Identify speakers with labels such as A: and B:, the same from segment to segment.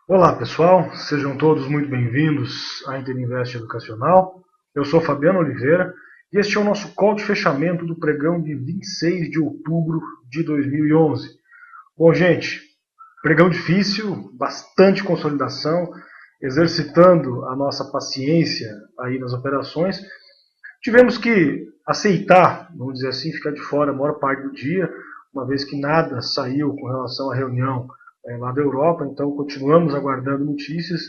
A: Olá pessoal, sejam todos muito bem-vindos à Interinvest Educacional. Eu sou Fabiano Oliveira e este é o nosso call de fechamento do pregão de 26 de outubro de 2011. Bom, gente, pregão difícil, bastante consolidação, exercitando a nossa paciência aí nas operações. Tivemos que aceitar, vamos dizer assim, ficar de fora a maior parte do dia, uma vez que nada saiu com relação à reunião lá da Europa, então continuamos aguardando notícias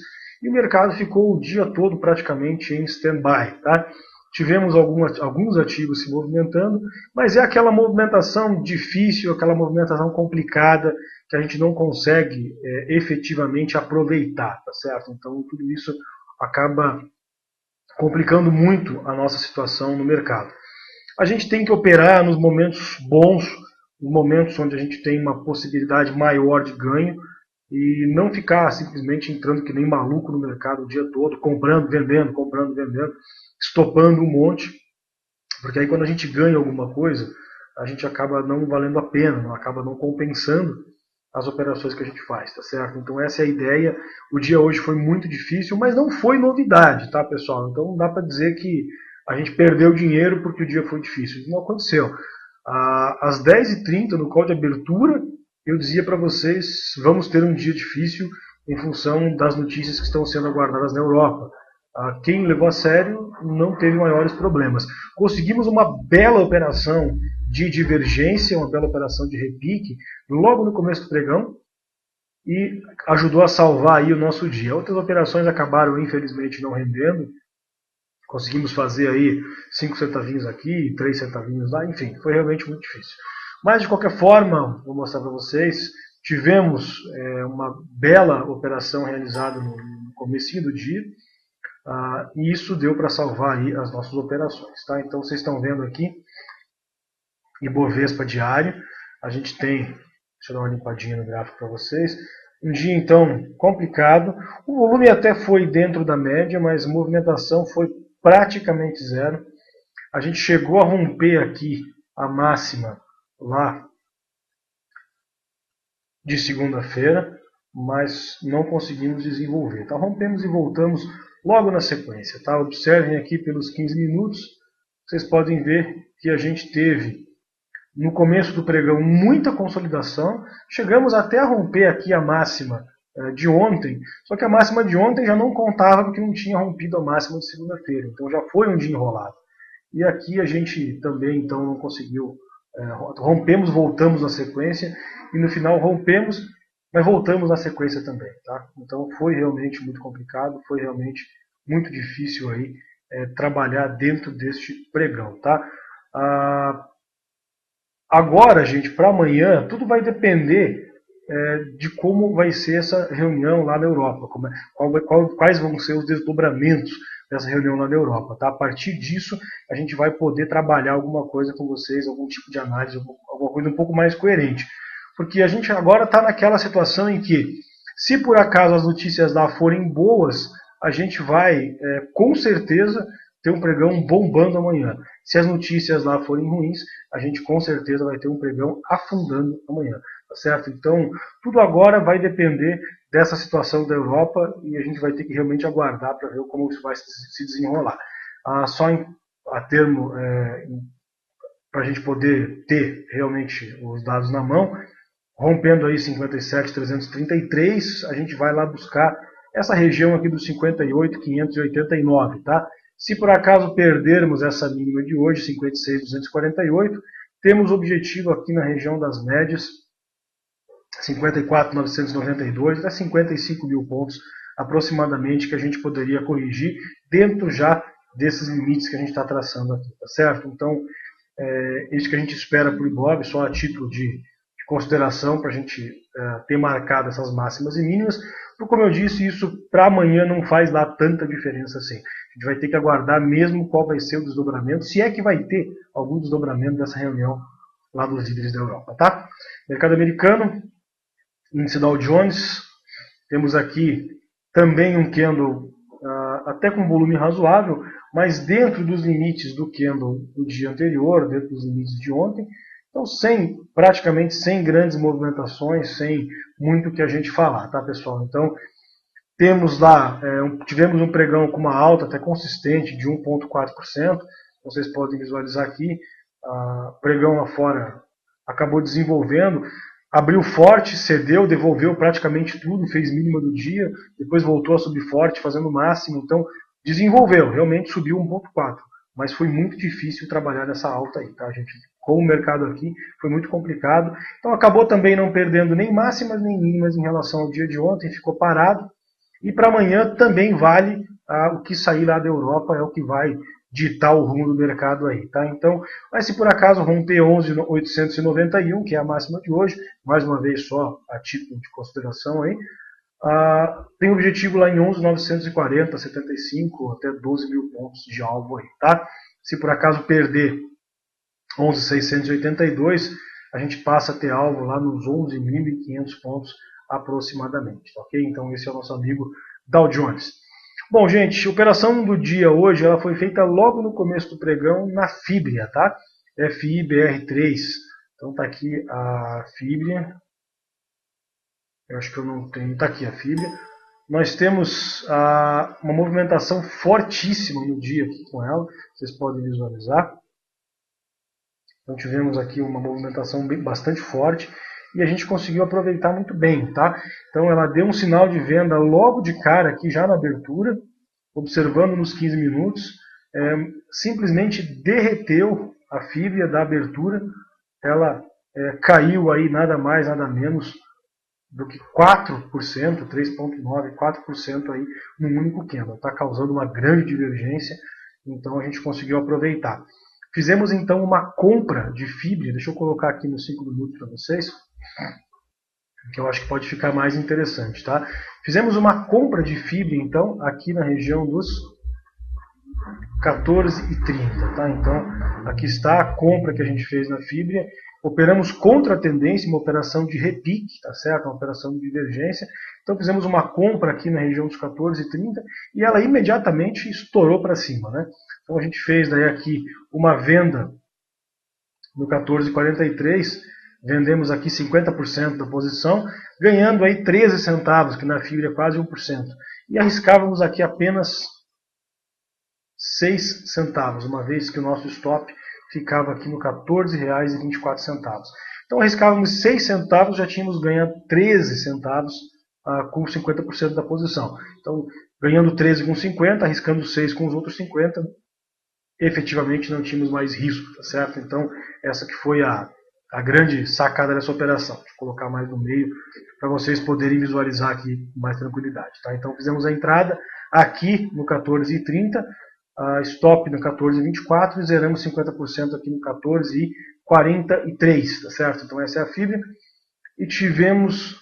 A: e o mercado ficou o dia todo praticamente em stand-by. Tá? Tivemos alguns ativos se movimentando, mas é aquela movimentação difícil, aquela movimentação complicada que a gente não consegue efetivamente aproveitar, tá certo? Então tudo isso acaba complicando muito a nossa situação no mercado. A gente tem que operar nos momentos bons, nos momentos onde a gente tem uma possibilidade maior de ganho e não ficar simplesmente entrando que nem maluco no mercado o dia todo, comprando, vendendo, estopando um monte, porque aí quando a gente ganha alguma coisa, a gente acaba não valendo a pena, acaba não compensando as operações que a gente faz, tá certo? Então essa é a ideia. O dia hoje foi muito difícil, mas não foi novidade, tá, pessoal? Então não dá para dizer que a gente perdeu dinheiro porque o dia foi difícil. Isso não aconteceu. Às 10h30, no call de abertura, eu dizia para vocês, vamos ter um dia difícil em função das notícias que estão sendo aguardadas na Europa. Quem levou a sério não teve maiores problemas. Conseguimos uma bela operação de divergência, uma bela operação de repique, logo no começo do pregão, e ajudou a salvar aí o nosso dia. Outras operações acabaram, infelizmente, não rendendo. Conseguimos fazer aí 5 centavinhos aqui, 3 centavinhos lá, enfim, foi realmente muito difícil. Mas, de qualquer forma, vou mostrar para vocês, tivemos uma bela operação realizada no comecinho do dia, e isso deu para salvar aí as nossas operações. Tá? Então, vocês estão vendo aqui, Ibovespa diário, a gente tem, deixa eu dar uma limpadinha no gráfico para vocês, um dia então complicado, o volume até foi dentro da média, mas a movimentação foi praticamente zero. A gente chegou a romper aqui a máxima lá de segunda-feira, mas não conseguimos desenvolver. Então rompemos e voltamos logo na sequência. Tá? Observem aqui pelos 15 minutos, vocês podem ver que a gente teve no começo do pregão muita consolidação, chegamos até a romper aqui a máxima de ontem, só que a máxima de ontem já não contava porque não tinha rompido a máxima de segunda-feira, então já foi um dia enrolado. E aqui a gente também então não conseguiu, rompemos, voltamos na sequência, e no final rompemos, mas voltamos na sequência também. Tá? Então foi realmente muito complicado, foi realmente muito difícil aí trabalhar dentro deste pregão. Tá? Agora, gente, para amanhã, tudo vai depender de como vai ser essa reunião lá na Europa, quais vão ser os desdobramentos dessa reunião lá na Europa. Tá? A partir disso, a gente vai poder trabalhar alguma coisa com vocês, algum tipo de análise, alguma coisa um pouco mais coerente. Porque a gente agora está naquela situação em que, se por acaso as notícias lá forem boas, a gente vai, com certeza, ter um pregão bombando amanhã. Se as notícias lá forem ruins, a gente com certeza vai ter um pregão afundando amanhã. Tá certo? Então, tudo agora vai depender dessa situação da Europa e a gente vai ter que realmente aguardar para ver como isso vai se desenrolar. Só a termo, para a gente poder ter realmente os dados na mão, rompendo aí 57.333, a gente vai lá buscar essa região aqui dos 58.589, tá? Se por acaso perdermos essa mínima de hoje, 56.248, temos objetivo aqui na região das médias, 54.992, até 55 mil pontos aproximadamente que a gente poderia corrigir dentro já desses limites que a gente está traçando aqui, tá certo? Então, isso que a gente espera para o Ibov, só a título de consideração para a gente ter marcado essas máximas e mínimas. Porque, como eu disse, isso para amanhã não faz lá tanta diferença assim. A gente vai ter que aguardar mesmo qual vai ser o desdobramento, se é que vai ter algum desdobramento dessa reunião lá dos líderes da Europa. Tá? Mercado americano, índice Dow Jones, temos aqui também um candle até com volume razoável, mas dentro dos limites do candle do dia anterior, dentro dos limites de ontem. Então, praticamente sem grandes movimentações, sem muito que a gente falar, tá, pessoal? Então, Temos lá, tivemos um pregão com uma alta até consistente de 1,4%. Vocês podem visualizar aqui, pregão lá fora acabou desenvolvendo, abriu forte, cedeu, devolveu praticamente tudo, fez mínima do dia, depois voltou a subir forte, fazendo máximo, então desenvolveu, realmente subiu 1,4%, mas foi muito difícil trabalhar nessa alta aí, tá, gente? Com o mercado aqui, foi muito complicado, então acabou também não perdendo nem máximas nem mínimas em relação ao dia de ontem, ficou parado, e para amanhã também vale o que sair lá da Europa, é o que vai ditar o rumo do mercado aí, tá? Então, mas se por acaso romper 11.891, que é a máxima de hoje, mais uma vez só a título de consideração aí, tem objetivo lá em 11.940, 75, até 12 mil pontos de alvo aí, tá? Se por acaso perder 11.682, a gente passa a ter alvo lá nos 11.500 pontos aproximadamente, ok? Então esse é o nosso amigo Dow Jones. Bom, gente, a operação do dia hoje ela foi feita logo no começo do pregão na Fibria, tá? FIBR3. Então tá aqui a Fibria. Eu acho que eu não tenho. Tá aqui a Fibria. Nós temos uma movimentação fortíssima no dia aqui com ela. Vocês podem visualizar. Então tivemos aqui uma movimentação bastante forte. E a gente conseguiu aproveitar muito bem, tá? Então ela deu um sinal de venda logo de cara aqui já na abertura, observando nos 15 minutos, simplesmente derreteu a fibra da abertura, ela caiu aí nada mais, nada menos do que 4%, 3,9%, 4% aí no único candle. Está causando uma grande divergência, então a gente conseguiu aproveitar. Fizemos então uma compra de fibra, deixa eu colocar aqui nos 5 minutos para vocês, que eu acho que pode ficar mais interessante, tá? Fizemos uma compra de fibra, então, aqui na região dos 14,30, tá? Então, aqui está a compra que a gente fez na fibra. Operamos contra a tendência, uma operação de repique, tá certo? Uma operação de divergência. Então, fizemos uma compra aqui na região dos 14,30 e ela imediatamente estourou para cima, né? Então, a gente fez daí aqui uma venda no 14,43, vendemos aqui 50% da posição, ganhando aí 13 centavos, que na fibra é quase 1%. E arriscávamos aqui apenas 6 centavos, uma vez que o nosso stop ficava aqui no R$ 14,24. Então arriscávamos 6 centavos, já tínhamos ganhado 13 centavos com 50% da posição. Então, ganhando 13 com 50, arriscando 6 com os outros 50, efetivamente não tínhamos mais risco, tá certo? Então, essa que foi a grande sacada dessa operação. Vou colocar mais no meio para vocês poderem visualizar aqui com mais tranquilidade. Tá? Então fizemos a entrada aqui no 14,30, stop no 14,24 e zeramos 50% aqui no 14,43. Tá certo? Então essa é a fibra. E tivemos,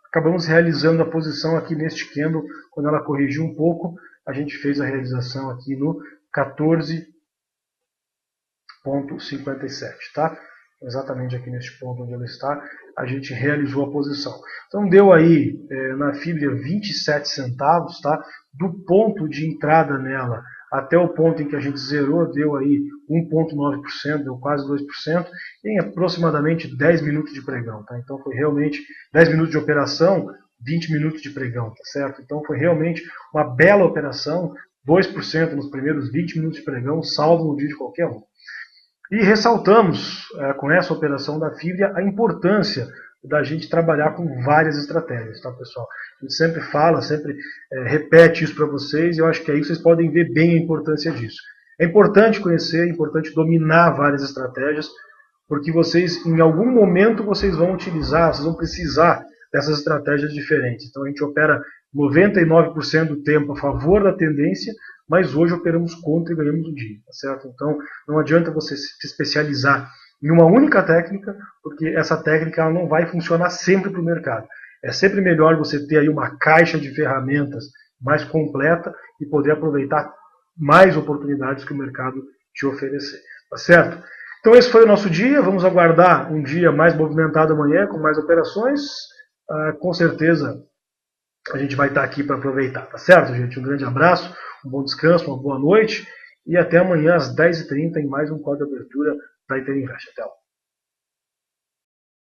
A: acabamos realizando a posição aqui neste candle, quando ela corrigiu um pouco, a gente fez a realização aqui no 14,57. Tá? Exatamente aqui neste ponto onde ela está, a gente realizou a posição. Então deu aí na fibra 27 centavos, tá? Do ponto de entrada nela até o ponto em que a gente zerou, deu aí 1,9%, deu quase 2%, em aproximadamente 10 minutos de pregão. Tá? Então foi realmente 10 minutos de operação, 20 minutos de pregão, tá certo? Então foi realmente uma bela operação, 2% nos primeiros 20 minutos de pregão, salvo no dia de qualquer um. E ressaltamos com essa operação da fibra a importância da gente trabalhar com várias estratégias, tá, pessoal? A gente sempre fala, sempre repete isso para vocês e eu acho que aí vocês podem ver bem a importância disso. É importante conhecer, é importante dominar várias estratégias, porque vocês, em algum momento, vocês vão utilizar, vocês vão precisar dessas estratégias diferentes. Então a gente opera 99% do tempo a favor da tendência, mas hoje operamos contra e ganhamos o dia, tá certo? Então não adianta você se especializar em uma única técnica, porque essa técnica ela não vai funcionar sempre para o mercado. É sempre melhor você ter aí uma caixa de ferramentas mais completa e poder aproveitar mais oportunidades que o mercado te oferecer, tá certo? Então esse foi o nosso dia, vamos aguardar um dia mais movimentado amanhã, com mais operações, com certeza a gente vai estar aqui para aproveitar, tá certo, gente? Um grande abraço, um bom descanso, uma boa noite e até amanhã às 10h30 em mais um call de abertura da Interinvest. Até lá.